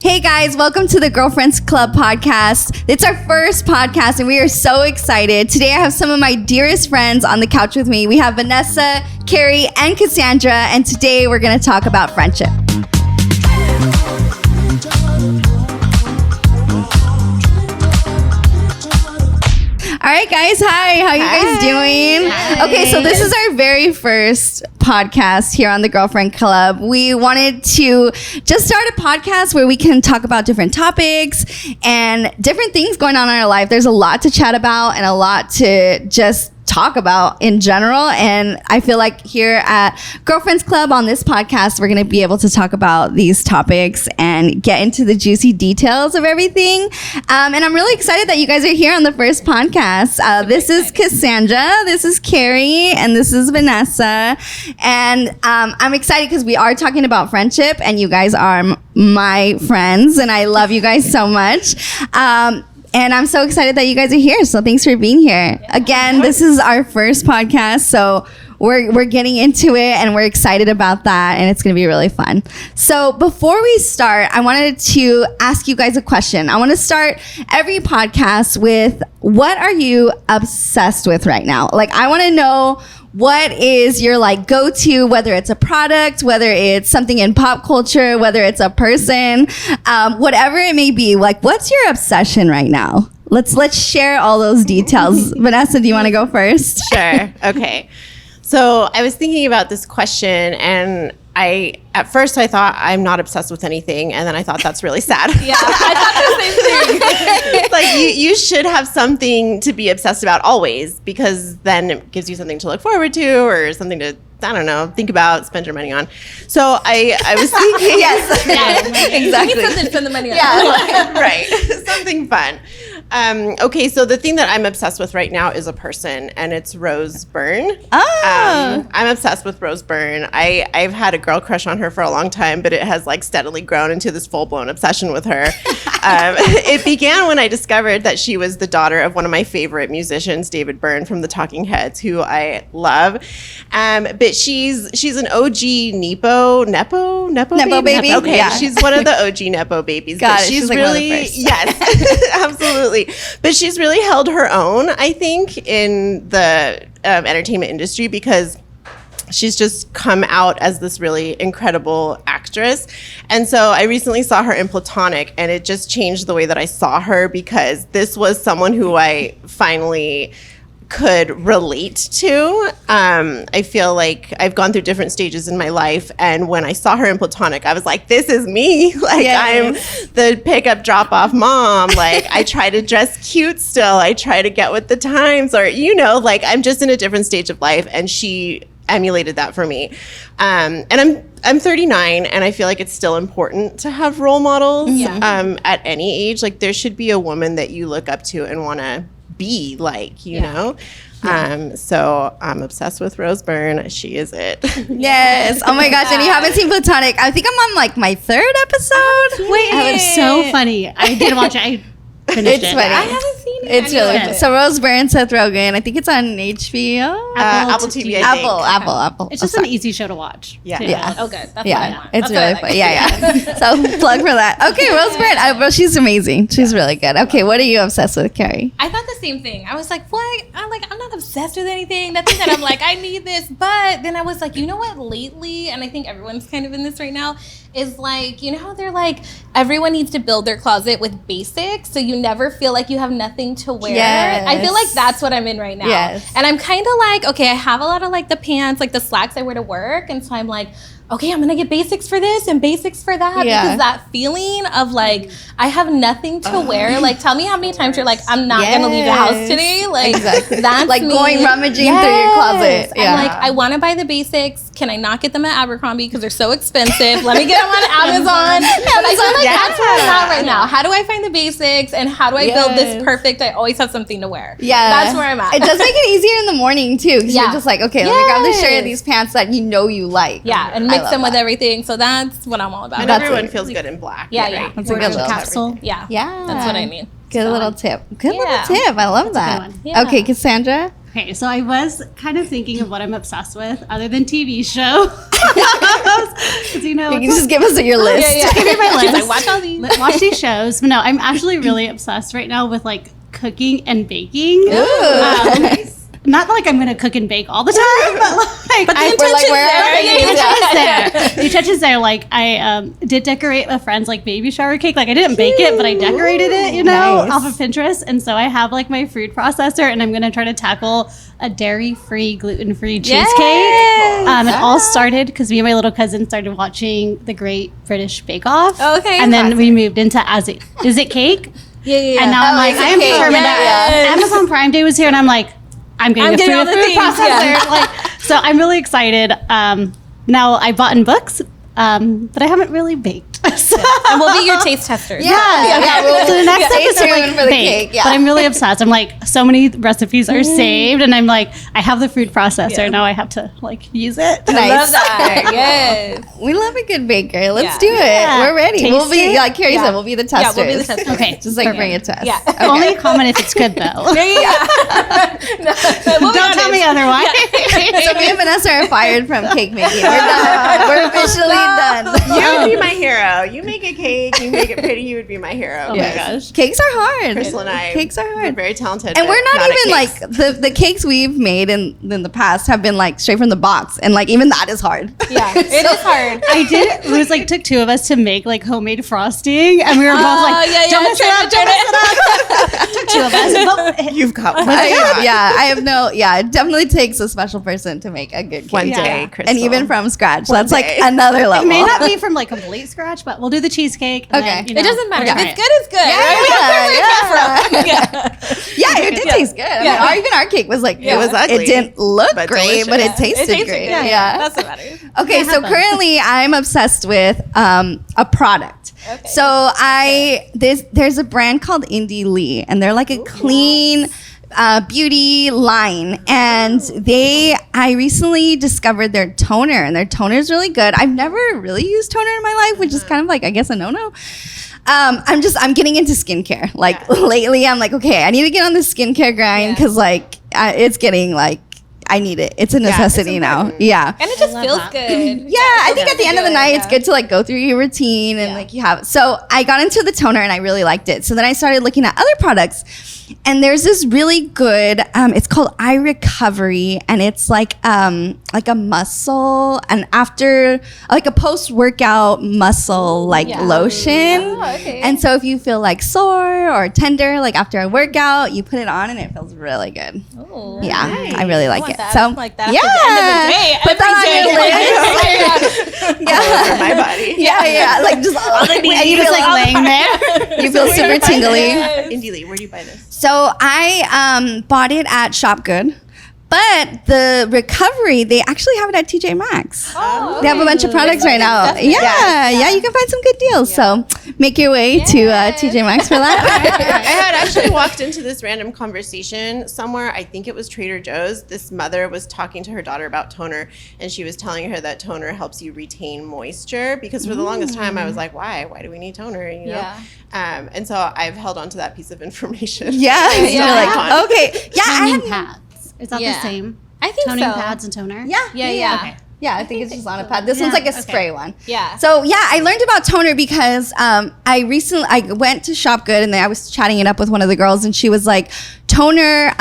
Hey guys, welcome to the Girlfriends Club podcast. It's our first podcast and we are so excited. Today I have some of my dearest friends on the couch with me. We have Vanessa, Carrie, and Cassandra, and today we're going to talk about friendship. All right, guys. Hi. How you guys doing? Hi. Okay, so this is our very first podcast here on the Girlfriend Club. We wanted to just start a podcast where we can talk about different topics and different things going on in our life. There's a lot to chat about and a lot to just talk about in general, and I feel like here at Girlfriends Club on this podcast we're going to be able to talk about these topics and get into the juicy details of everything, and I'm really excited that you guys are here on the first podcast. This is Cassandra, this is Carrie, and this is Vanessa, and I'm excited because we are talking about friendship and you guys are my friends and I love you guys so much. And I'm so excited that you guys are here. So thanks for being here. Again, this is our first podcast. So we're getting into it and we're excited about that. And it's going to be really fun. So before we start, I wanted to ask you guys a question. I want to start every podcast with, what are you obsessed with right now? Like, I want to know, what is your like go-to, whether it's a product, whether it's something in pop culture, whether it's a person, whatever it may be, like what's your obsession right now? Let's share all those details. Vanessa, do you want to go first? Sure. Okay. So I was thinking about this question and at first I thought I'm not obsessed with anything, and then I thought that's really sad. Yeah, I thought the same thing. Like you should have something to be obsessed about always, because then it gives you something to look forward to or something to, I don't know, think about, spend your money on. So I was thinking, Yes, exactly. You need something to spend the money on. yeah, right, something fun. Okay, so the thing that I'm obsessed with right now is a person, and it's Rose Byrne. Oh. I'm obsessed with Rose Byrne. I've had a girl crush on her for a long time, but it has like steadily grown into this full-blown obsession with her. It began when I discovered that she was the daughter of one of my favorite musicians, David Byrne from the Talking Heads, who I love. But she's an OG Nepo baby. Okay, yeah. She's one of the OG Nepo babies. Got but it. she's She's like one of the really, first. yes, absolutely. But she's really held her own, I think, in the entertainment industry, because she's just come out as this really incredible actress. And so I recently saw her in Platonic, and it just changed the way that I saw her, because this was someone who I finally could relate to. I feel like I've gone through different stages in my life, and when I saw her in Platonic, I was like, this is me. Like, Yes. I'm the pickup drop-off mom. Like, I try to dress cute still. I try to get with the times, or, like, I'm just in a different stage of life, and she emulated that for me. And I'm 39, and I feel like it's still important to have role models at any age. Like, there should be a woman that you look up to and want to be like, you know? So I'm obsessed with Rose Byrne. She is it. Yes. Oh my gosh. And you haven't seen Platonic. I think I'm on like my third episode. Wait, Oh, it's so funny. I did watch it. I finished It's it. funny. I haven't seen it. It's really Yeah. good. So Rose Byrne, Seth Rogen. I think it's on HBO. Apple TV, I think. Apple. It's just an easy show to watch. Yeah. too. Yeah. Oh, good. That's what I Yeah, want. it's That's what I really like. fun. Yeah. So plug for that. Okay, Rose Byrne. Well, she's amazing. She's really good. Okay, what are you obsessed with, Carrie? I thought the same thing. I was like, what? I'm not obsessed with anything. Nothing that I'm like, I need this. But then I was like, you know what? Lately, and I think everyone's kind of in this right now, is like, you know how they're like, everyone needs to build their closet with basics, so you never feel like you have nothing to wear. Yes. I feel like that's what I'm in right now. Yes. And I'm kind of like, okay, I have a lot of like the pants, like the slacks I wear to work, and so I'm like, okay, I'm gonna get basics for this and basics for that, Yeah. because that feeling of like, I have nothing to wear. Like, tell me how many times you're like, I'm not gonna leave the house Yes. today. Like, Exactly. that's Like me. going rummaging through your closet. Yeah. I'm like, I want to buy the basics. Can I not get them at Abercrombie because they're so expensive? Let me get them on Amazon. But I feel like that's where I'm at right now. How do I find the basics, and how do I build this Yes. perfect? I always have something to wear. Yeah. That's where I'm at. It does make it easier in the morning too, because Yeah. you're just like, okay, let me grab this shirt Yes. and these pants that you know you like. Yeah, and I mix love them with that. everything. So that's what I'm all about. And That's everyone it. feels good in black. Yeah, right? yeah. That's a good little capsule. Yeah. Yeah. That's what I mean. Good So, little tip. Good Yeah. little tip. I love that. one. Yeah. Okay, Cassandra. Okay, so I was kind of thinking of what I'm obsessed with, other than TV shows. 'Cause, you know, You can just give us your list. give me my She's list. like, watch all these. Watch these shows. But no, I'm actually really obsessed right now with like cooking and baking. Not like I'm going to cook and bake all the time, but like But the We're like, intention's where are there. you? the intention's there. The intention's there. Like I did decorate a friend's like baby shower cake. Like I didn't bake it, but I decorated it, you know, Nice. off of Pinterest. And so I have like my food processor, and I'm gonna try to tackle a dairy-free, gluten-free cheesecake. Yes. It all started because me and my little cousin started watching the Great British Bake Off. Okay, And then classic. we moved into Is It Cake? Yeah. And now I'm like, Is It I am Cake? determined that Yes. Amazon Prime Day was here, and I'm like, I'm getting I'm a getting food, all the food things, processor. yeah. Like, so I'm really excited. Now I bought in books, but I haven't really baked. So, And we'll be your taste testers. Yeah. so the next Stay episode, tuned like, for the bake. cake, yeah. But I'm really obsessed. I'm like, so many recipes are saved, and I'm like, I have the food processor. Yeah. Now I have to like use it. I Nice. love that. Yes. We love a good baker. Let's Yeah. do it. Yeah. We're ready. Taste We'll be, it? like Carrie Yeah. said, we'll be the Yeah, testers. we'll be the testers. Okay, Just like perfect. bring it to us. Yeah. Okay. Only comment if it's good though. We'll be Don't tell me honest. otherwise. So me and Vanessa are fired from cake making. We're done. We're officially done. You would be my hero. You make a cake, you make it pretty, you would be my hero. Oh my gosh. Cakes are hard. Crystal and I Cakes are are hard. very talented. And but we're not at even like cakes. the cakes we've made in the past have been like straight from the box, and like even that is hard. Yeah, it is hard. I did. It was like took two of us to make like homemade frosting, and we were both like, "Don't mess it up, don't mess it up." Took two of us. But You've got one. I have no. Yeah, it definitely takes a special person to make a good cake. One Yeah. day, Crystal. And even from scratch. One That's like day. another it level. may not be from like complete scratch, but we'll do the cheesecake. And Okay. then, you It know, doesn't matter. we'll If try it's it. good, it's good. right? We don't care where it came from. Yeah, it did taste good. I mean, Yeah. even our cake was like, Yeah. it was ugly. It didn't look but great, but it delicious. tasted great. good. Yeah. That's what matters. Okay, so happens. currently I'm obsessed with a product. Okay. So there's a brand called Indie Lee, and they're like a clean beauty line, and I recently discovered their toner, and their toner is really good. I've never really used toner in my life, which is kind of like, I guess, a no-no. I'm getting into skincare. Like lately, I'm like, okay, I need to get on the skincare grind Yeah. because like it's getting like I need it. It's a necessity now. important. Yeah. And it just love feels that. good. Yeah, I think at the end of the night, it's good to like go through your routine and like you have. So I got into the toner and I really liked it. So then I started looking at other products, and there's this really good. It's called Eye Recovery, and it's like a muscle and after like a post workout muscle like Yeah. lotion. Oh, okay. And so if you feel like sore or tender, like after a workout, you put it on and it feels really good. Oh, Yeah, nice. I really like want it. that. So Like that yeah, for the end of the day. put that on Every your day. list. all over my body. Yeah, like just the and you Just feel like laying there. you feel super tingly. Indie Lee, where do you buy this? So I bought it at Shop Good, but the recovery they actually have it at TJ Maxx. Oh, They have a bunch of products right now. That's Yeah, nice. yeah, you can find some good deals. So make your way to TJ Maxx for I that. had actually walked into this random conversation somewhere. I think it was Trader Joe's. This mother was talking to her daughter about toner, and she was telling her that toner helps you retain moisture. Because for the longest time, I was like, why? Why do we need toner? You know. Yeah. And so I've held on to that piece of information. Yeah, It's you're still like fun. okay, yeah, I Toning had, pads. Is that Yeah. the same? I think Toning so. pads and toner? Yeah. Okay. yeah, I think it's just on a pad. This one's Yeah, like a okay. spray one. Yeah. So yeah, I learned about toner because I went to Shop Good and I was chatting it up with one of the girls, and she was like, toner,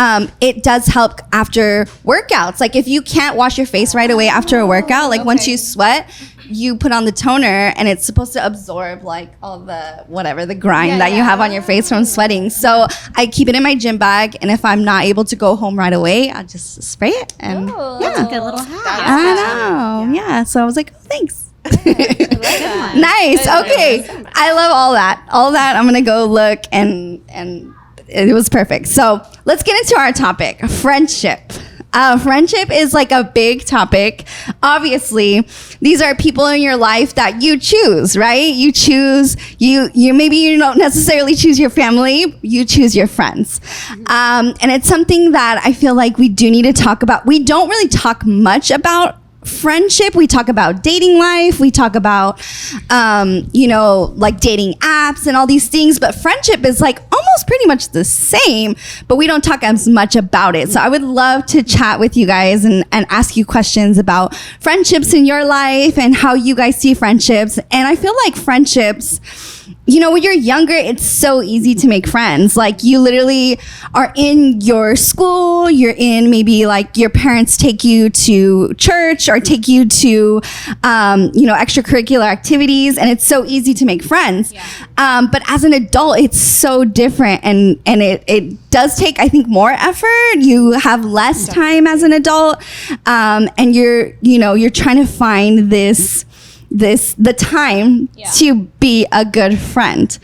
it does help after workouts. Like if you can't wash your face right away after a workout, like once okay. you sweat, you put on the toner and it's supposed to absorb like all the whatever the grime that you have on your face from sweating. So I keep it in my gym bag, and if I'm not able to go home right away, I just spray it and Oh. yeah. Good little hat. I know. Yeah. So I was like, oh, thanks. that. Nice. Okay. I love all that. All that. I'm gonna go look and it was perfect. So let's get into our topic, friendship. Friendship is like a big topic. Obviously, these are people in your life that you choose, right? You choose, you maybe you don't necessarily choose your family, you choose your friends. And it's something that I feel like we do need to talk about. We don't really talk much about friendship. We talk about dating life. We talk about, like dating apps and all these things. But friendship is like almost pretty much the same, but we don't talk as much about it. So I would love to chat with you guys and ask you questions about friendships in your life and how you guys see friendships. And I feel like friendships, you know, when you're younger, it's so easy to make friends. Like, you literally are in your school, you're in, maybe like your parents take you to church or take you to, you know, extracurricular activities, and it's so easy to make friends. But as an adult, it's so different, and it does take, I think, more effort. You have less time as an adult, and you're trying to find the time to be a good friend. So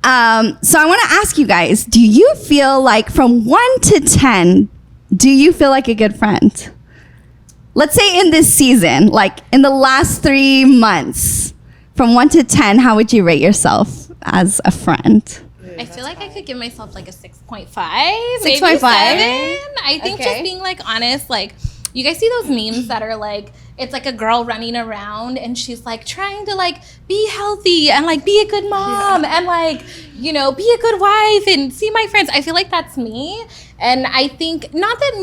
I want to ask you guys, do you feel like, from 1 to 10, do you feel like a good friend? Let's say in this season, like in the last 3 months, from 1 to 10, how would you rate yourself as a friend? I feel like I could give myself like a 6.5. 6.5? Maybe 7. I think just being like honest, like, you guys see those memes that are like, it's like a girl running around and she's like trying to like be healthy and like be a good mom and like, you know, be a good wife and see my friends. I feel like that's me. And I think, not that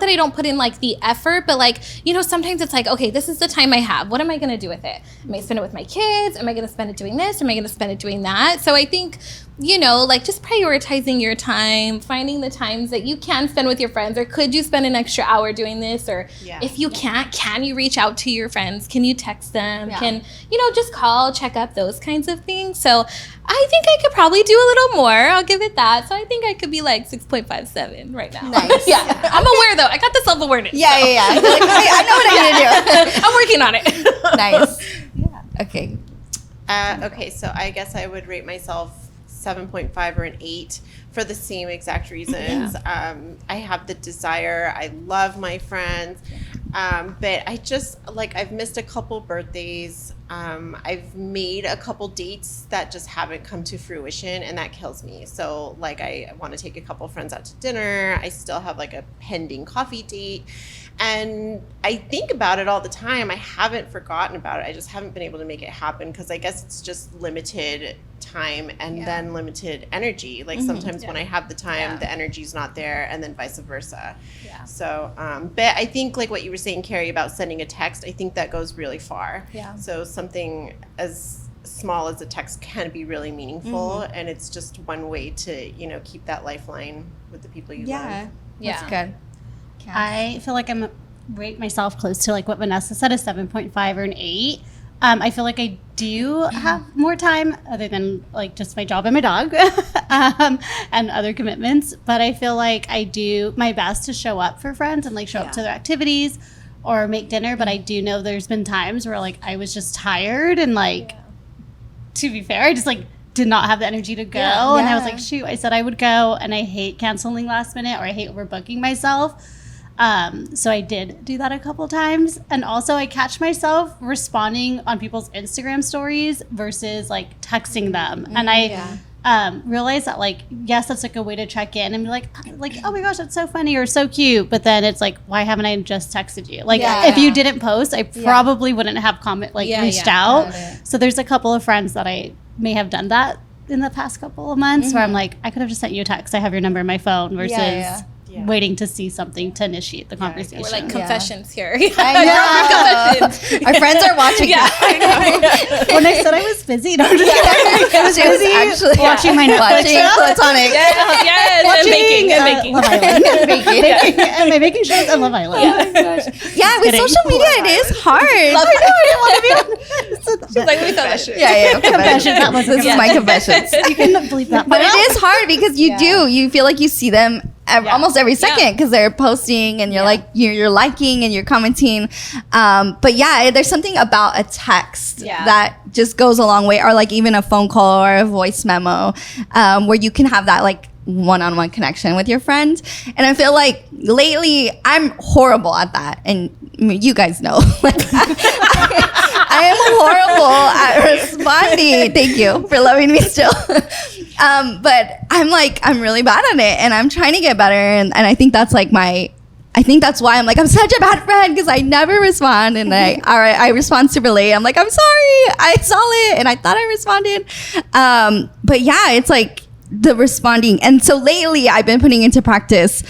I don't put in like the effort, but like, you know, sometimes it's like, okay, this is the time I have. What am I going to do with it? Am I spend it with my kids? Am I going to spend it doing this? Am I going to spend it doing that? So I think, you know, like, just prioritizing your time, finding the times that you can spend with your friends, or could you spend an extra hour doing this? Or if you can't, can you reach out to your friends? Can you text them? Can, you know, just call, check up, those kinds of things. So I think I could probably do a little more. I'll give it that. So I think I could be like 6.57 right now. Nice. I'm aware though. I got the self-awareness. Yeah. You're like, hey, I know what I need to do. I'm working on it. Nice. Okay. Okay, so I guess I would rate myself 7.5 or an 8 for the same exact reasons. I have the desire. I love my friends. But I just, like, I've missed a couple birthdays. I've made a couple dates that just haven't come to fruition, and that kills me. So, like, I want to take a couple friends out to dinner. I still have, like, a pending coffee date. And I think about it all the time. I haven't forgotten about it. I just haven't been able to make it happen because I guess it's just limited time and then limited energy. Like, sometimes when I have the time, the energy's not there, and then vice versa. So, but I think, like what you were saying, Carrie, about sending a text, I think that goes really far. So something as small as a text can be really meaningful, and it's just one way to, you know, keep that lifeline with the people you love. That's good. I feel like I'm rate myself close to like what Vanessa said, a 7.5 or an 8. I feel like I do have more time other than like just my job and my dog and other commitments. But I feel like I do my best to show up for friends and like show up to their activities or make dinner. But I do know there's been times where like I was just tired and like, to be fair, I just like did not have the energy to go. And I was like, shoot, I said I would go, and I hate canceling last minute, or I hate overbooking myself. So I did do that a couple times. And also I catch myself responding on people's Instagram stories versus like texting them. And I realized that like, yes, that's like a way to check in and be like, oh my gosh, that's so funny or so cute. But then it's like, why haven't I just texted you? Like if you didn't post, I probably wouldn't have reached out. So there's a couple of friends that I may have done that in the past couple of months where I'm like, I could have just sent you a text. I have your number in my phone versus waiting to see something to initiate the conversation. We're like confessions here. I know. Our friends are watching. When I said I was busy, no, I'm just kidding. I was busy actually watching my Netflix show. Platonic. And baking. Love Island. Baking. And my baking shows and Love Island. Yeah, with social media, it is hard. She's like, let me tell that shit. Confessions. This is my confessions. You can believe that. But it is hard because you feel like you see them almost every second because they're posting and you're like you're liking and you're commenting. But there's something about a text that just goes a long way, or like even a phone call or a voice memo, where you can have that like one-on-one connection with your friend. And I feel like lately I'm horrible at that, and you guys know. I am horrible at responding. Thank you for loving me still. But I'm really bad at it, and I'm trying to get better. And I think that's like I think that's why I'm like, I'm such a bad friend, because I never respond, and I respond super late. I'm like, I'm sorry, I saw it and I thought I responded. But yeah, it's like the responding. And so lately I've been putting into practice,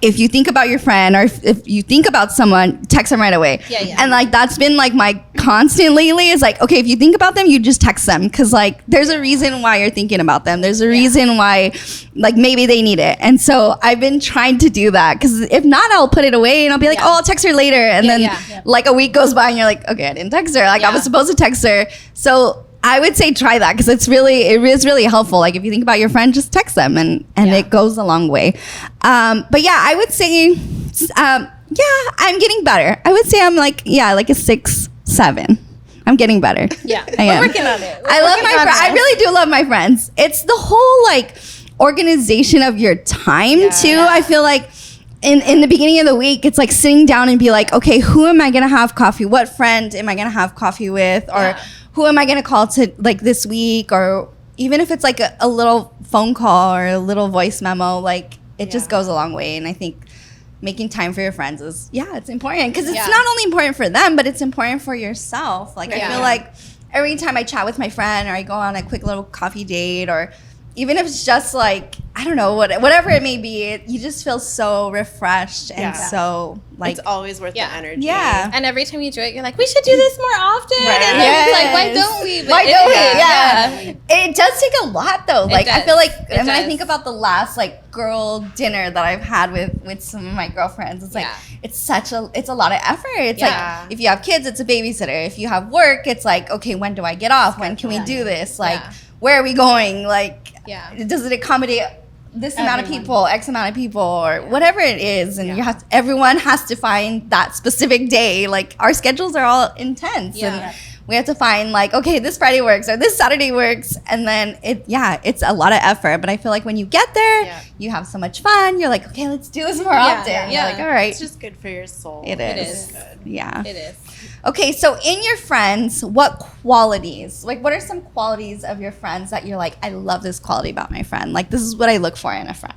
if you think about your friend or if you think about someone, text them right away. Yeah. And like that's been like my constant lately is like, okay, if you think about them, you just text them, because like there's a reason why you're thinking about them. There's a reason why like maybe they need it. And so I've been trying to do that, because if not, I'll put it away and I'll be like, oh, I'll text her later. And then like a week goes by and you're like, okay, I didn't text her. Like I was supposed to text her. So I would say try that, because it is really helpful. Like if you think about your friend, just text them, and it goes a long way. But yeah, I would say, I'm getting better. I would say I'm like a 6, 7. I'm getting better. Yeah, I am. we're working on it. I love my friends. I really do love my friends. It's the whole like organization of your time too. Yeah. I feel like in the beginning of the week, it's like sitting down and be like, okay, who am I gonna have coffee? What friend am I gonna have coffee with? Or who am I gonna call to like this week? Or even if it's like a little phone call or a little voice memo, like it just goes a long way. And I think making time for your friends is, it's important, because it's not only important for them, but it's important for yourself. Like I feel like every time I chat with my friend, or I go on a quick little coffee date, or even if it's just like, I don't know, whatever it may be, you just feel so refreshed and so like, it's always worth the energy. Yeah. And every time you do it, you're like, we should do this more often. Right. And then it's like, why don't we? But Why don't we? Yeah. It does take a lot though. Like I feel like when I think about the last like girl dinner that I've had with some of my girlfriends, it's like it's a lot of effort. It's like if you have kids, it's a babysitter. If you have work, it's like, okay, when do I get off? When can we do this? Like where are we going? Like does it accommodate this amount of people, X amount of people, or whatever it is? And everyone has to find that specific day. Like our schedules are all intense, and we have to find like, okay, this Friday works or this Saturday works, and then it's a lot of effort. But I feel like when you get there, you have so much fun. You're like, okay, let's do this more often. You're like, all right, it's just good for your soul. It is. Yeah, it is. Okay, so in your friends, what qualities, like what are some qualities of your friends that you're like, I love this quality about my friend? Like this is what I look for in a friend.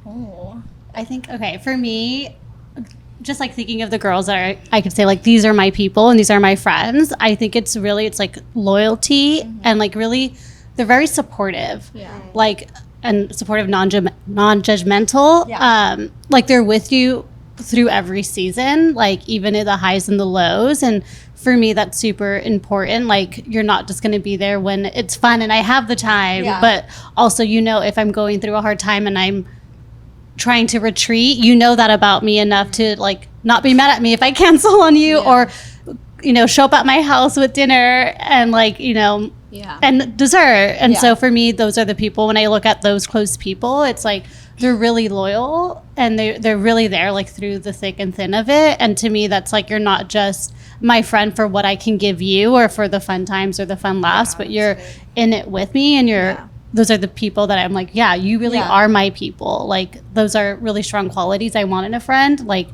Oh, I think, okay, for me, just like thinking of the girls that I could say like, these are my people and these are my friends. I think it's like loyalty and like really, they're very supportive. Like, and supportive, non-judgmental. Like they're with you through every season, like even in the highs and the lows. And for me, that's super important. Like you're not just going to be there when it's fun and I have the time, but also, if I'm going through a hard time and I'm trying to retreat, that about me enough to like not be mad at me if I cancel on you or, show up at my house with dinner and like, and dessert. And so for me, those are the people, when I look at those close people, it's like, they're really loyal and they're really there like through the thick and thin of it. And to me, that's like, you're not just my friend for what I can give you or for the fun times or the fun laughs, but you're in it with me, and those are the people that I'm like, you really are my people. Like those are really strong qualities I want in a friend. Like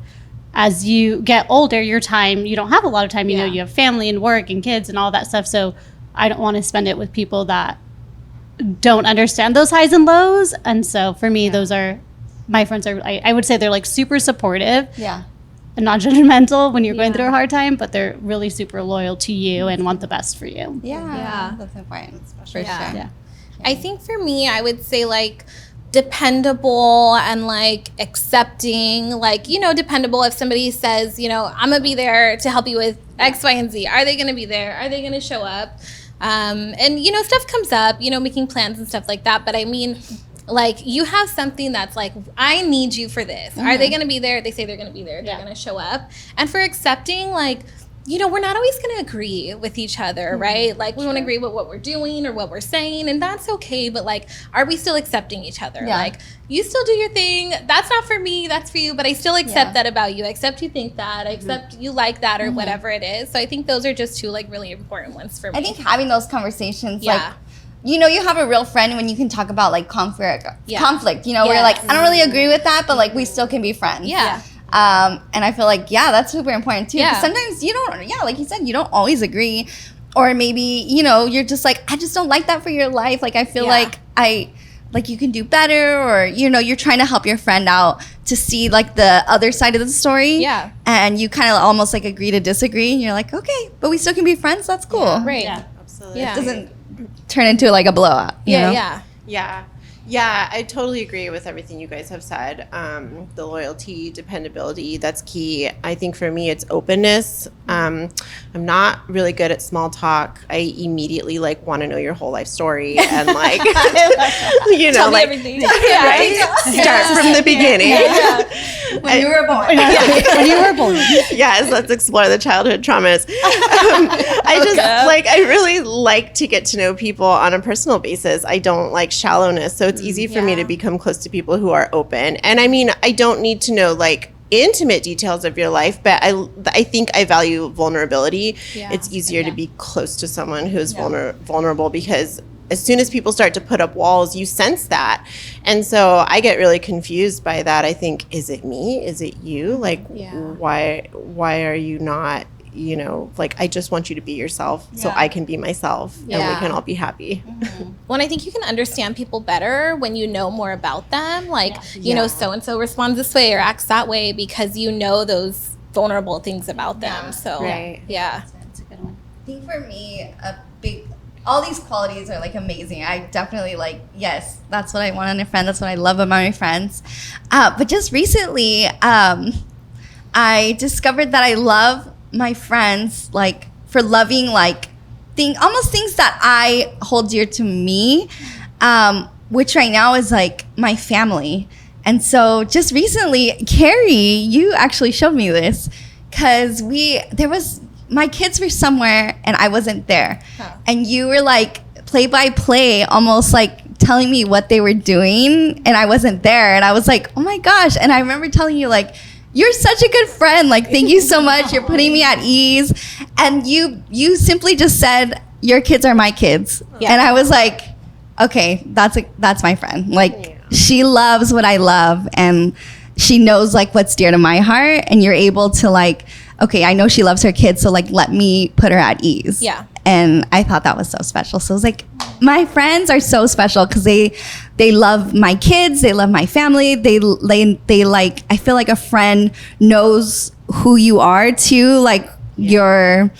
as you get older, you don't have a lot of time, you have family and work and kids and all that stuff. So I don't want to spend it with people that don't understand those highs and lows. And so for me, those are my friends. I would say they're like super supportive and not judgmental when you're going through a hard time, but they're really super loyal to you and want the best for you. That's important. For sure. I think for me, I would say like dependable and like accepting, like, dependable. If somebody says, I'm gonna be there to help you with X, Y, and Z, are they gonna be there? Are they gonna show up? And stuff comes up, making plans and stuff like that. But I mean, like you have something that's like, I need you for this. Are they going to be there? They say they're going to be there. They're going to show up. And for accepting, like, we're not always going to agree with each other, right? Like we won't agree with what we're doing or what we're saying, and that's okay. But like, are we still accepting each other? Like you still do your thing. That's not for me. That's for you. But I still accept that about you. I accept you think that. I accept you like that or whatever it is. So I think those are just two like really important ones for me. I think having those conversations, like, you have a real friend when you can talk about like conflict, where you're like, I don't really agree with that, but like we still can be friends. And I feel like, that's super important too. Because sometimes you don't, like you said, you don't always agree. Or maybe, you're just like, I just don't like that for your life. Like, I feel like you can do better, or, you're trying to help your friend out to see like the other side of the story. And you kind of almost like agree to disagree. And you're like, okay, but we still can be friends. That's cool. Right. Absolutely. It turn into like a blowout. You know? Yeah, I totally agree with everything you guys have said. The loyalty, dependability, that's key. I think for me, it's openness. I'm not really good at small talk. I immediately like want to know your whole life story and like, you know, Tell me like, everything. right? Start from the beginning. When you were born. When you were born. Yes, let's explore the childhood traumas. I just like, I really like to get to know people on a personal basis. I don't like shallowness. So it's easy for me to become close to people who are open. And I mean, I don't need to know like intimate details of your life, but I think I value vulnerability. It's easier to be close to someone who's vulnerable because as soon as people start to put up walls, you sense that. And so I get really confused by that. I think, is it me? Is it you? Like, why are you not, you know, like, I just want you to be yourself so I can be myself and we can all be happy. Well, I think you can understand people better when you know more about them. Like, you know, so-and-so responds this way or acts that way because you know those vulnerable things about them. So, That's a good one. I think for me, all these qualities are like amazing. I definitely like, yes, that's what I want in a friend. That's what I love about my friends. But just recently, I discovered that I love my friends like for loving like almost things that I hold dear to me, which right now is like my family. And so just recently, Carrie, you actually showed me this because my kids were somewhere and I wasn't there. And you were like play by play, almost like telling me what they were doing and I wasn't there. And I was like, oh my gosh. And I remember telling you like, you're such a good friend. Like, thank you so much. You're putting me at ease. And you simply just said, your kids are my kids. And I was like, okay, that's my friend. Like, she loves what I love and she knows like what's dear to my heart. And you're able to like, okay, I know she loves her kids, so like let me put her at ease. And I thought that was so special. So it was like, my friends are so special because they love my kids, they love my family, they like, I feel like a friend knows who you are too, like your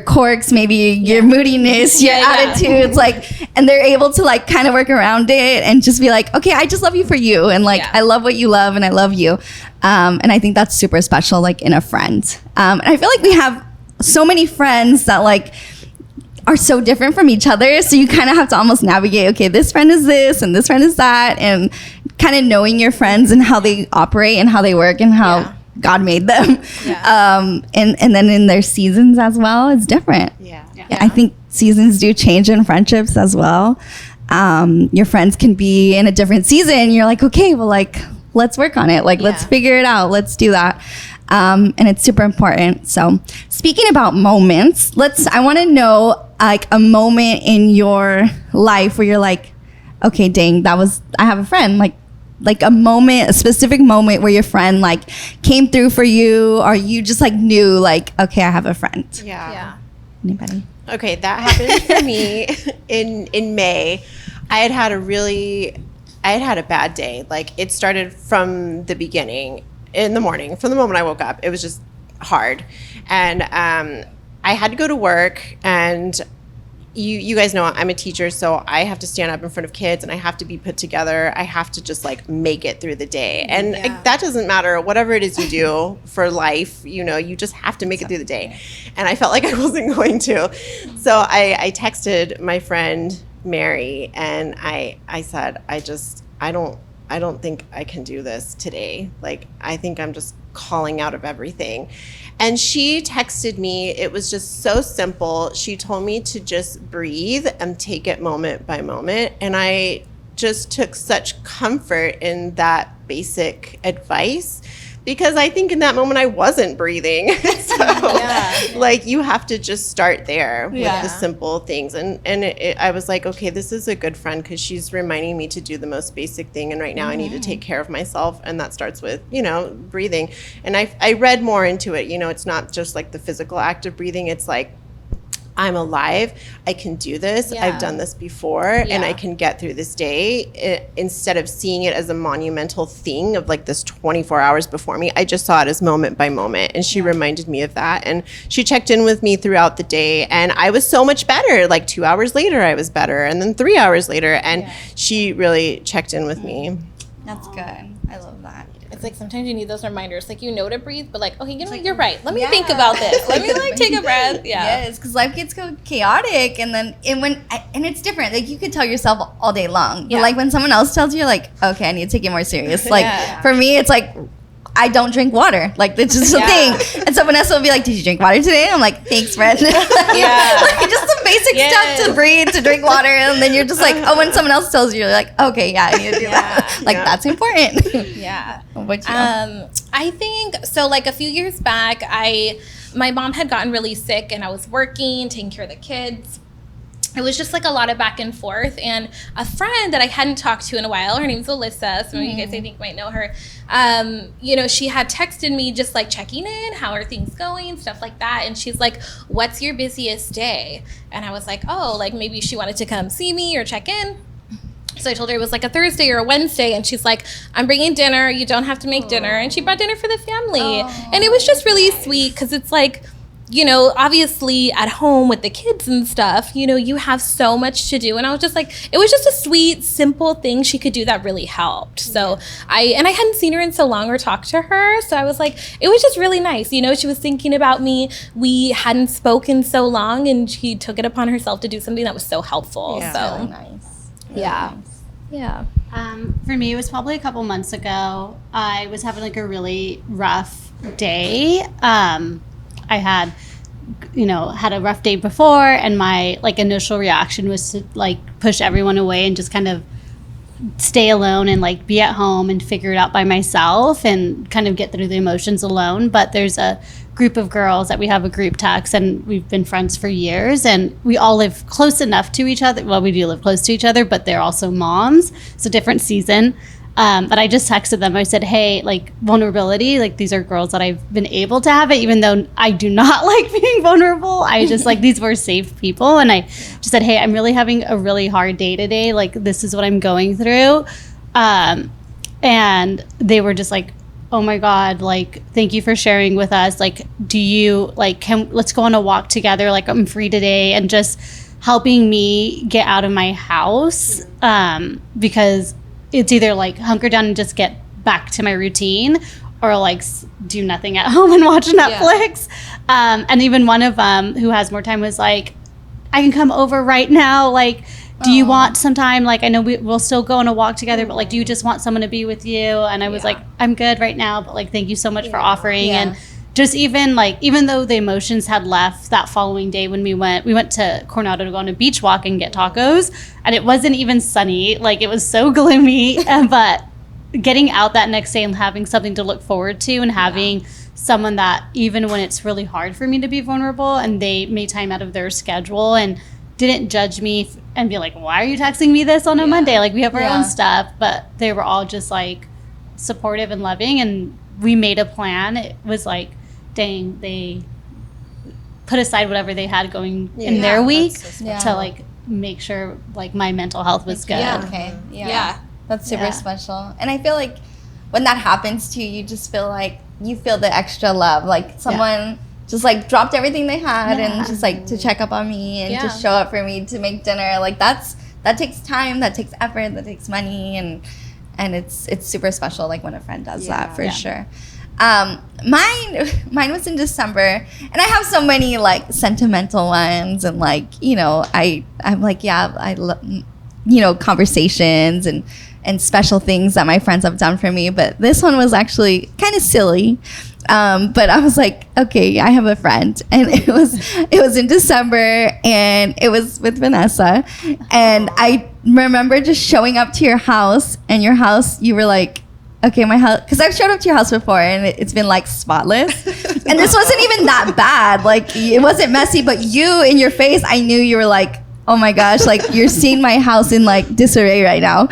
quirks, maybe your moodiness, your attitudes, like, and they're able to like kind of work around it and just be like, okay, I just love you for you. And like, I love what you love and I love you. And I think that's super special, like in a friend. And I feel like we have so many friends that like are so different from each other. So you kind of have to almost navigate, okay, this friend is this and this friend is that. And kind of knowing your friends and how they operate and how they work and how God made them. And then in their seasons as well, it's different. I think seasons do change in friendships as well. Your friends can be in a different season. You're like, okay, well, like, let's work on it. Like, let's figure it out. Let's do that. And it's super important. So speaking about moments, I want to know like a moment in your life where you're like, okay, dang, I have a friend. Like a moment, a specific moment where your friend like came through for you, or you just like knew like, okay, I have a friend. Anybody? Okay, that happened for me in May. I had a bad day. Like, it started from the beginning in the morning. From the moment I woke up, it was just hard. And I had to go to work, and you guys know I'm a teacher, so I have to stand up in front of kids and I have to be put together. I have to just like make it through the day. And that doesn't matter. Whatever it is you do for life, you know, you just have to make it through the day. And I felt like I wasn't going to. So I texted my friend Mary and I said, I don't think I can do this today. Like, I think I'm just calling out of everything. And she texted me. It was just so simple. She told me to just breathe and take it moment by moment. And I just took such comfort in that basic advice, because I think in that moment I wasn't breathing. Like, you have to just start there with the simple things. And I was like, okay, this is a good friend because she's reminding me to do the most basic thing. And right now I need to take care of myself. And that starts with, you know, breathing. And I read more into it. You know, it's not just like the physical act of breathing. It's like I'm alive. I can do this. Yeah. I've done this before, and Yeah. I can get through this day. Instead of seeing it as a monumental thing of like this 24 hours before me, I just saw it as moment by moment. And she reminded me of that. And she checked in with me throughout the day, and I was so much better. Like 2 hours later, I was better, and then 3 hours later, and she really checked in with me. That's good. I love that. It's like sometimes you need those reminders, like you know to breathe, but like, okay, you know, you're right. Let me think about this. Let me like take a breath. Yeah. Yes, because life gets so chaotic, and then and it's different. Like you could tell yourself all day long, but like when someone else tells you, like, okay, I need to take it more serious. Like for me, it's like I don't drink water. Like it's just a thing. And so Vanessa will be like, "Did you drink water today?" And I'm like, "Thanks, friend." Like, just some basic stuff to breathe, to drink water, and then you're just like, oh, when someone else tells you, you're like, okay, yeah, I need to do that. Like that's important. Yeah. What you I think so. Like a few years back, my mom had gotten really sick, and I was working, taking care of the kids. It was just like a lot of back and forth, and a friend that I hadn't talked to in a while, her name's Alyssa, some of you guys I think might know her, you know, she had texted me just like checking in, how are things going, stuff like that, and she's like, what's your busiest day? And I was like, oh, like maybe she wanted to come see me or check in. So I told her it was like a Thursday or a Wednesday, and she's like, I'm bringing dinner, you don't have to make dinner, and she brought dinner for the family, and it was just really sweet, because it's like, you know, obviously at home with the kids and stuff, you know, you have so much to do. And I was just like, it was just a sweet, simple thing she could do that really helped. So I hadn't seen her in so long or talked to her. So I was like, it was just really nice. You know, she was thinking about me. We hadn't spoken so long, and she took it upon herself to do something that was so helpful. Yeah. So really nice. Really yeah. nice. Yeah. For me, it was probably a couple months ago. I was having like a really rough day. I had, you know, had a rough day before, and my like initial reaction was to like push everyone away and just kind of stay alone and like be at home and figure it out by myself and kind of get through the emotions alone. But there's a group of girls that we have a group text, and we've been friends for years, and we all live close enough to each other. Well, we do live close to each other, but they're also moms. It's a different season. But I just texted them. I said, hey, like vulnerability, like these are girls that I've been able to have it, even though I do not like being vulnerable. I just like, these were safe people. And I just said, hey, I'm really having a really hard day today. Like, this is what I'm going through. And they were just like, oh my God, like, thank you for sharing with us. Like, do you like, let's go on a walk together. Like, I'm free today. And just helping me get out of my house. Because it's either like hunker down and just get back to my routine, or like do nothing at home and watch Netflix. And even one of them who has more time was like, I can come over right now. Like, do you want some time? Like, I know we'll still go on a walk together, but like, do you just want someone to be with you? And I was like, I'm good right now, but like, thank you so much for offering. And just even like, even though the emotions had left that following day when we went to Coronado to go on a beach walk and get tacos, and it wasn't even sunny. Like, it was so gloomy, but getting out that next day and having something to look forward to, and having someone that, even when it's really hard for me to be vulnerable, and they made time out of their schedule and didn't judge me and be like, why are you texting me this on a Monday? Like, we have our own stuff, but they were all just like supportive and loving, and we made a plan. It was like, dang, they put aside whatever they had going in their week to like make sure like my mental health was good. Okay. Yeah. That's super special. And I feel like when that happens to you, you just feel like you feel the extra love. Like someone just like dropped everything they had and just like to check up on me and to show up for me to make dinner. Like that takes time, that takes effort, that takes money, and it's super special like when a friend does that for sure. Mine was in December, and I have so many like sentimental ones, and like, you know, I'm like, I love, you know, conversations and special things that my friends have done for me, but this one was actually kind of silly. But I was like, okay, I have a friend, and it was in December, and it was with Vanessa, and I remember just showing up to your house, and your house, you were like, okay, my house, because I've showed up to your house before, and it's been like spotless, and this wasn't even that bad. Like, it wasn't messy, but you in your face, I knew you were like, oh my gosh, like you're seeing my house in like disarray right now.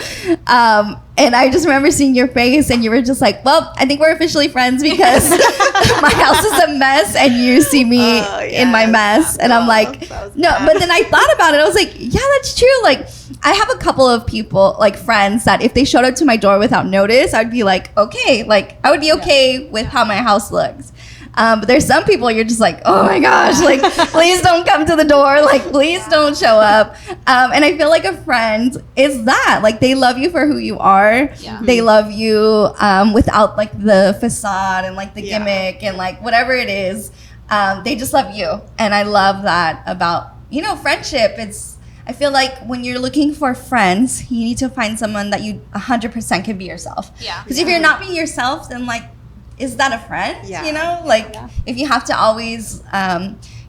And I just remember seeing your face, and you were just like, well, I think we're officially friends because my house is a mess, and you see me in my mess. And I'm like, no. But then I thought about it. I was like, yeah, that's true. Like, I have a couple of people, like friends, that if they showed up to my door without notice, I'd be like, okay. Like, I would be okay with how my house looks. But there's some people you're just like, oh my gosh, like, please don't come to the door. Like, please don't show up. And I feel like a friend is that. Like, they love you for who you are. Yeah. They love you without, like, the facade and, like, the gimmick and, like, whatever it is. They just love you. And I love that about, you know, friendship. I feel like when you're looking for friends, you need to find someone that you 100% can be yourself. Yeah. Because if you're not being yourself, then, like, is that a friend? Yeah. You know, like if you have to always,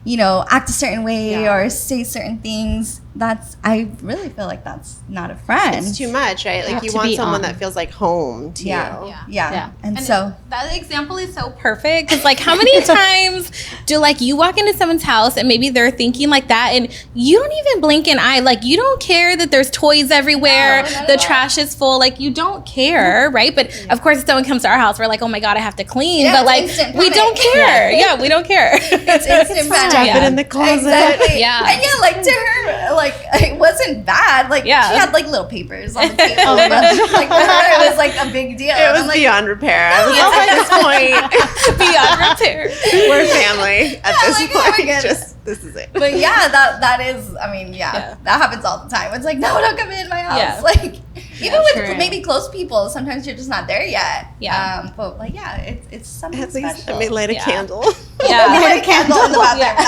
you know, act a certain way or say certain things, I really feel like that's not a friend. It's too much, right? Like you to want be someone on. that feels like home to you. Yeah. And so that example is so perfect because, like, how many times do, like, you walk into someone's house and maybe they're thinking like that, and you don't even blink an eye. Like, you don't care that there's toys everywhere, the trash is full. Like, you don't care, right? But of course, if someone comes to our house, we're like, oh my god, I have to clean. Yeah, but like, instant we panic. don't care. Yeah, we don't care. it's instant panic. Stuff it in the closet. Exactly. Yeah. And yeah, like to her, like it wasn't bad. Like she had like little papers on the table. But, like for her, it was like a big deal. It was I'm like, beyond repair. I was like, at this point, Beyond repair. we're family at this like, oh my point. goodness. Just this is it. But yeah, that is. I mean, that happens all the time. It's like, no, don't come in my house. Yeah. Like even with true. maybe close people, sometimes you're just not there yet. Yeah. But like, yeah, it's something At least special. let me light a Yeah. candle. Yeah. Light a candle in the bathroom.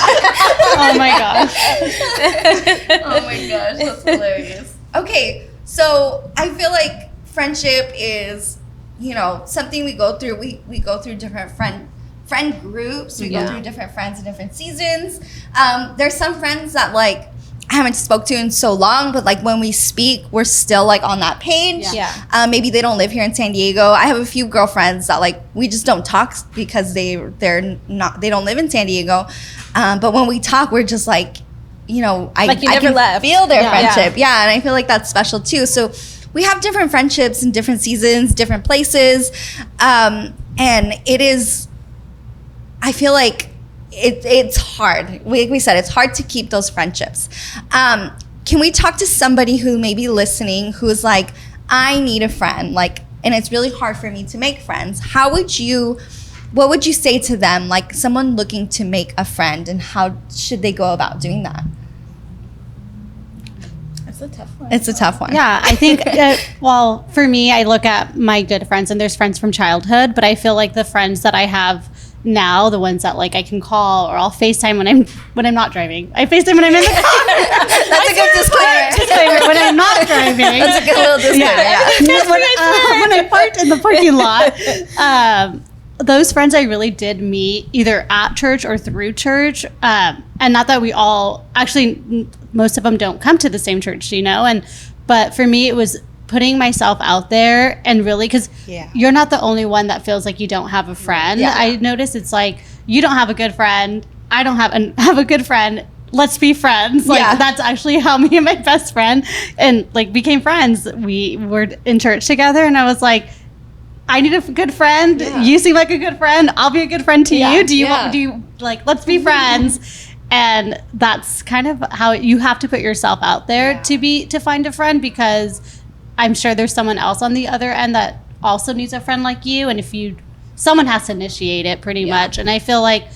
Oh my gosh. Oh my gosh, that's hilarious. Okay, so I feel like friendship is, you know, something we go through. We go through different friend groups. We go through different friends in different seasons. There's some friends that like I haven't spoke to in so long, but like when we speak, we're still like on that page. Yeah. Maybe they don't live here in San Diego. I have a few girlfriends that like we just don't talk because they don't live in San Diego. But when we talk, we're just like, you know, I never can left. feel their Yeah. friendship. Yeah, and I feel like that's special too. So we have different friendships in different seasons, different places, and it is. I feel like it's hard. Like we said, it's hard to keep those friendships. Can we talk to somebody who may be listening who's like, I need a friend, like, and it's really hard for me to make friends. What would you say to them, like someone looking to make a friend, and how should they go about doing that? It's a tough one. It's a tough one. Yeah, I think, well, for me, I look at my good friends, and there's friends from childhood, but I feel like the friends that I have now, the ones that like I can call or I'll FaceTime when I'm not driving. I FaceTime when I'm in the car. That's a good disclaimer. When I'm not driving. That's a good little disclaimer. Yeah. When I parked in the parking lot. Those friends I really did meet either at church or through church. And not that we all, actually, most of them don't come to the same church, you know? But for me, it was putting myself out there and really, because you're not the only one that feels like you don't have a friend. Yeah. I noticed it's like, you don't have a good friend. I don't have a good friend. Let's be friends. Like that's actually how me and my best friend and like became friends. We were in church together, and I was like, I need a good friend. Yeah. You seem like a good friend. I'll be a good friend to you. Do you Yeah. want, do you like, let's be friends. And that's kind of how you have to put yourself out there to find a friend, because I'm sure there's someone else on the other end that also needs a friend like you. And someone has to initiate it pretty much. And I feel like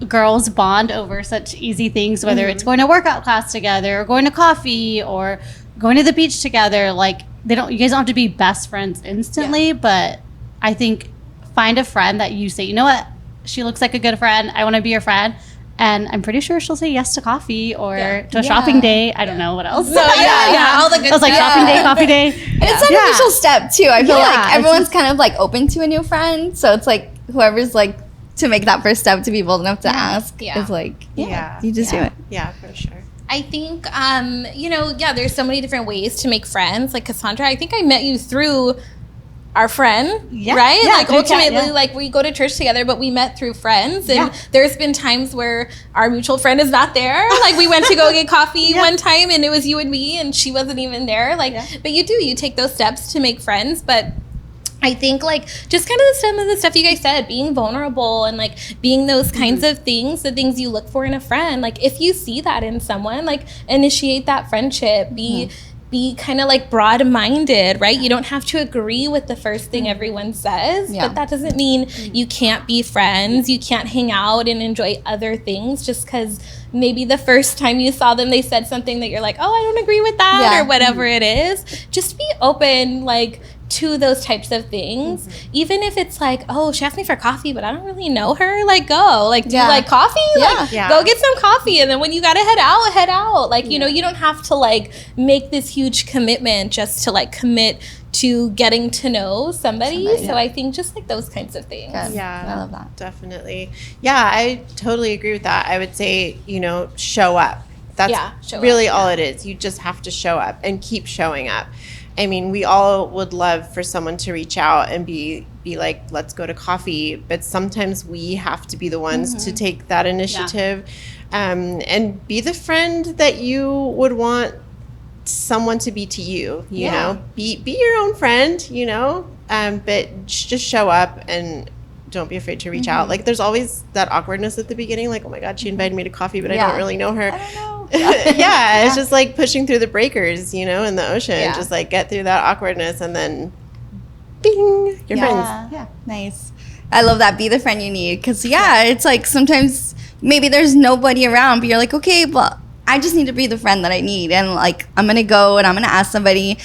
girls bond over such easy things, whether it's going to workout class together or going to coffee or going to the beach together. Like you guys don't have to be best friends instantly, but I think find a friend that you say, you know what, she looks like a good friend. I want to be your friend. And I'm pretty sure she'll say yes to coffee or to a shopping day. I don't know what else. So all the good I was like, stuff. shopping day, coffee day. And it's an initial step too. I feel Yeah, like it's everyone's kind of like open to a new friend. So it's like whoever's like to make that first step to be bold enough to ask is like, you just do it. Yeah, for sure. I think, there's so many different ways to make friends. Like Cassandra, I think I met you through our friend, Yeah. right? Yeah, Like group chat, ultimately, yeah. like we go to church together, but we met through friends. And Yeah. there's been times where our mutual friend is not there. Like we went to go get coffee one time and it was you and me and she wasn't even there. Like, but you take those steps to make friends. But I think like just kind of some of the stuff you guys said, being vulnerable and like being those kinds of things, the things you look for in a friend. Like if you see that in someone, like initiate that friendship, be kind of like broad-minded, right? You don't have to agree with the first thing everyone says, but that doesn't mean you can't be friends. You can't hang out and enjoy other things just because maybe the first time you saw them, they said something that you're like, oh, I don't agree with that or whatever it is. Just be open, like, to those types of things, even if it's like, oh, she asked me for coffee, but I don't really know her. Like, go. Like, do you like coffee? Like, go get some coffee, and then when you gotta head out. Like, you know, you don't have to like make this huge commitment just to like commit to getting to know somebody. So I think just like those kinds of things. Yeah, I love that. Definitely. Yeah, I totally agree with that. I would say, you know, show up. That's show really up, all it is. You just have to show up and keep showing up. I mean, we all would love for someone to reach out and be like, let's go to coffee. But sometimes we have to be the ones to take that initiative and be the friend that you would want someone to be to you, you know, be your own friend, you know, but just show up and don't be afraid to reach out. Like there's always that awkwardness at the beginning, like, oh my God, she invited me to coffee, but I don't really know her. I don't know. It's just like pushing through the breakers, you know, in the ocean. Just like get through that awkwardness and then bing, your friends. Yeah, nice. I love that. Be the friend you need. Because, it's like sometimes maybe there's nobody around, but you're like, okay, well, I just need to be the friend that I need. And like, I'm going to go and I'm going to ask somebody.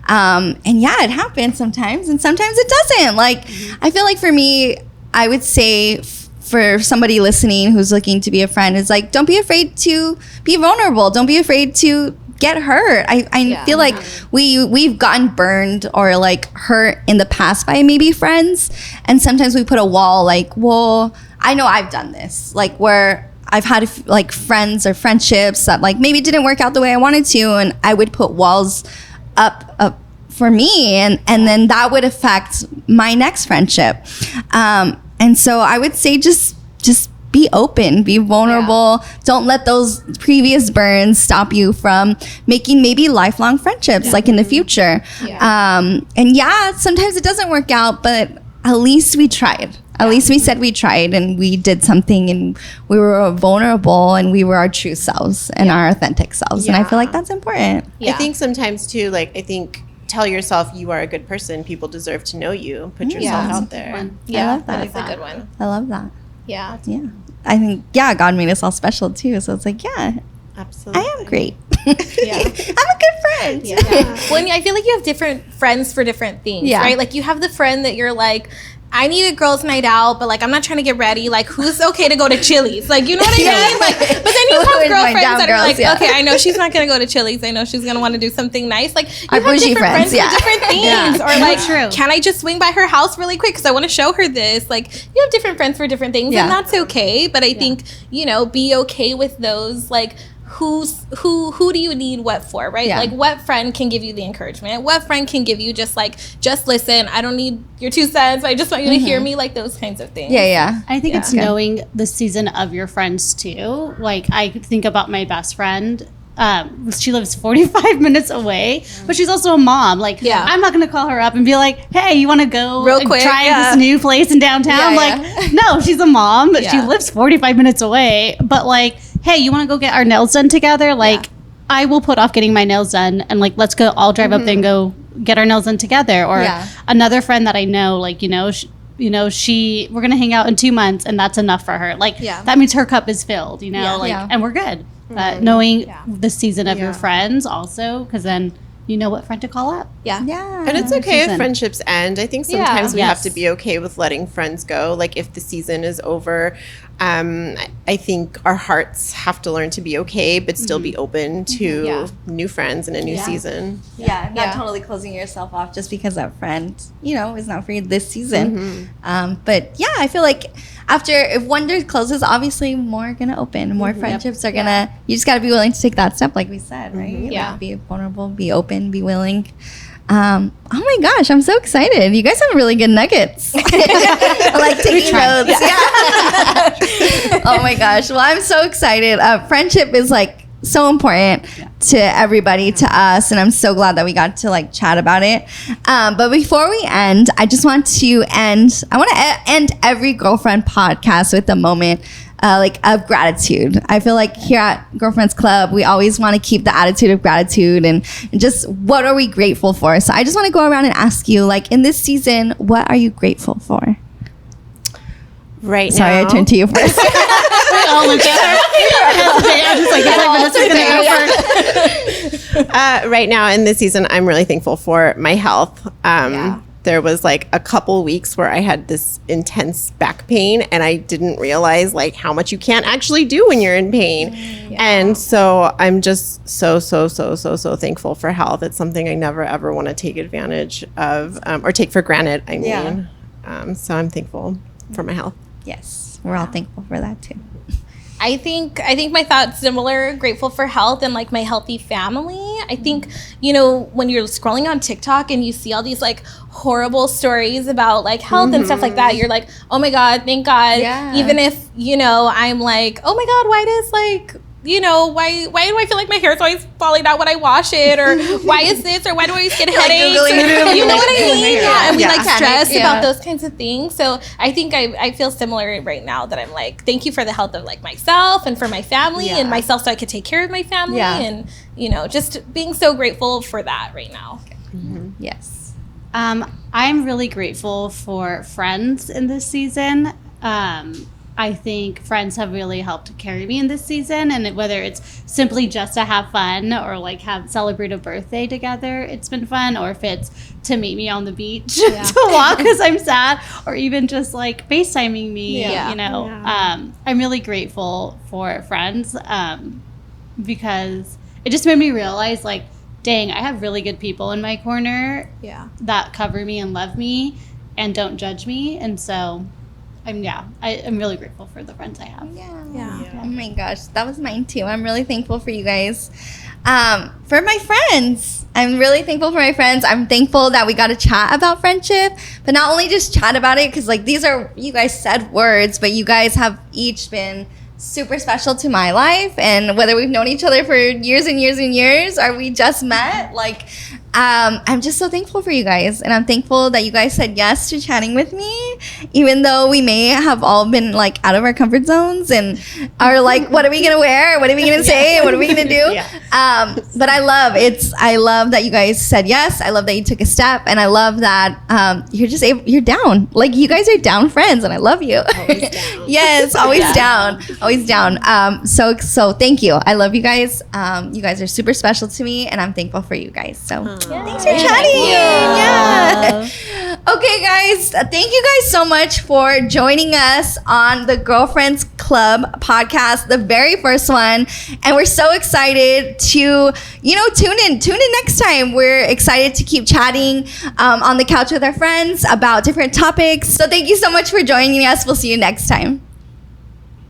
And it happens sometimes. And sometimes it doesn't. Like, I feel like for me, I would say for somebody listening who's looking to be a friend, is like, don't be afraid to be vulnerable. Don't be afraid to get hurt. I feel like we've gotten burned or like hurt in the past by maybe friends. And sometimes we put a wall like, well, I know I've done this. Like where I've had like friends or friendships that like maybe didn't work out the way I wanted to. And I would put walls up for me. And then that would affect my next friendship. And so I would say just be open, be vulnerable. Don't let those previous burns stop you from making maybe lifelong friendships like in the future. And sometimes it doesn't work out, but at least we tried. At least we said we tried and we did something and we were vulnerable and we were our true selves and our authentic selves. And I feel like that's important. I think sometimes too, like, tell yourself you are a good person. People deserve to know you. Put yourself out there. I love that. That is a good one. I love that. Yeah. Yeah. I think, God made us all special too. So it's like, Absolutely. I am great. Yeah. I'm a good friend. Yeah. Well, I feel like you have different friends for different things, right? Like you have the friend that you're like, I need a girls' night out, but like I'm not trying to get ready. Like who's okay to go to Chili's? Like you know what I mean? Like, but then you have girlfriends that are like, okay, I know she's not gonna go to Chili's. I know she's gonna want to do something nice. Like you have different friends for different things, or like, can I just swing by her house really quick because I want to show her this? Like you have different friends for different things, and that's okay. But I think be okay with those like. Who do you need what for, right? Like what friend can give you the encouragement? What friend can give you just listen, I don't need your 2 cents. I just want you to hear me, like those kinds of things. I think it's knowing the season of your friends too. Like I think about my best friend. She lives 45 minutes away, but she's also a mom. Like, I'm not going to call her up and be like, hey, you want to go real quick, try this new place in downtown? No, she's a mom, but she lives 45 minutes away. But like, hey, you want to go get our nails done together? Like, I will put off getting my nails done and like, let's go, I'll drive up there and go get our nails done together. Or another friend that I know, like, we're going to hang out in 2 months and that's enough for her. Like, that means her cup is filled, and we're good. Knowing the season of your friends also, because then you know what friend to call up. And it's okay if friendships end. I think sometimes we have to be okay with letting friends go. Like if the season is over, I think our hearts have to learn to be okay, but still be open to new friends in a new season. Not totally closing yourself off just because that friend, is not for you this season. But I feel like if one door closes, obviously more are gonna open, more friendships are gonna. You just gotta be willing to take that step, like we said, right? Like, be vulnerable, be open, be willing. Oh my gosh, I'm so excited. You guys have really good nuggets. I like taking notes. Yeah. Oh my gosh. Well, I'm so excited. Friendship is like so important to everybody, to us, and I'm so glad that we got to like chat about it. But before we end, I just want to end every girlfriend podcast with a moment of gratitude. I feel like here at Girlfriends Club, we always want to keep the attitude of gratitude and just what are we grateful for. So I just want to go around and ask you, like, in this season, what are you grateful for? Right Sorry, now. I turned to you first. Oh, look at her. I'm just like, Vanessa's gonna go first. Right now in this season, I'm really thankful for my health. There was like a couple weeks where I had this intense back pain and I didn't realize like how much you can't actually do when you're in pain. And so I'm just so thankful for health. It's something I never ever want to take advantage of or take for granted, I mean. So I'm thankful for my health. Yes, we're all thankful for that too. I think my thoughts similar. Grateful for health and like my healthy family. I think, you know, when you're scrolling on TikTok and you see all these like horrible stories about like health and stuff like that, you're like, oh my God, thank God. Yeah. Even if, you know, I'm like, oh my God, why does like, you know, why do I feel like my hair is always falling out when I wash it, or why is this, or why do I always get headaches? Or, you know what I mean? Yeah, and we like stress about those kinds of things. So I think I feel similar right now that I'm like, thank you for the health of like myself and for my family and myself, so I could take care of my family, and you know, just being so grateful for that right now. Yes. I'm really grateful for friends in this season. I think friends have really helped carry me in this season, and whether it's simply just to have fun or like celebrate a birthday together, it's been fun, or if it's to meet me on the beach to walk because I'm sad, or even just like FaceTiming me, you know. I'm really grateful for friends because it just made me realize like, dang, I have really good people in my corner that cover me and love me and don't judge me, and so I'm really grateful for the friends I have. Oh my gosh, that was mine too. I'm really thankful for you guys. For my friends, I'm really thankful for my friends. I'm thankful that we got to chat about friendship, but not only just chat about it, because like these are, you guys said words, but you guys have each been super special to my life, and whether we've known each other for years and years and years or we just met, like I'm just so thankful for you guys, and I'm thankful that you guys said yes to chatting with me, even though we may have all been like out of our comfort zones and are like, what are we gonna wear? What are we gonna say? What are we gonna do? But I love that you guys said yes. I love that you took a step, and I love that you're down. Like, you guys are down friends, and I love you. Always down. Yes, always down. Always down. So thank you. I love you guys. You guys are super special to me, and I'm thankful for you guys. So thanks for chatting. Yeah. Okay, guys. Thank you guys so much for joining us on the Girlfriends Club podcast, the very first one. And we're so excited to, tune in next time. We're excited to keep chatting on the couch with our friends about different topics. So thank you so much for joining us. We'll see you next time.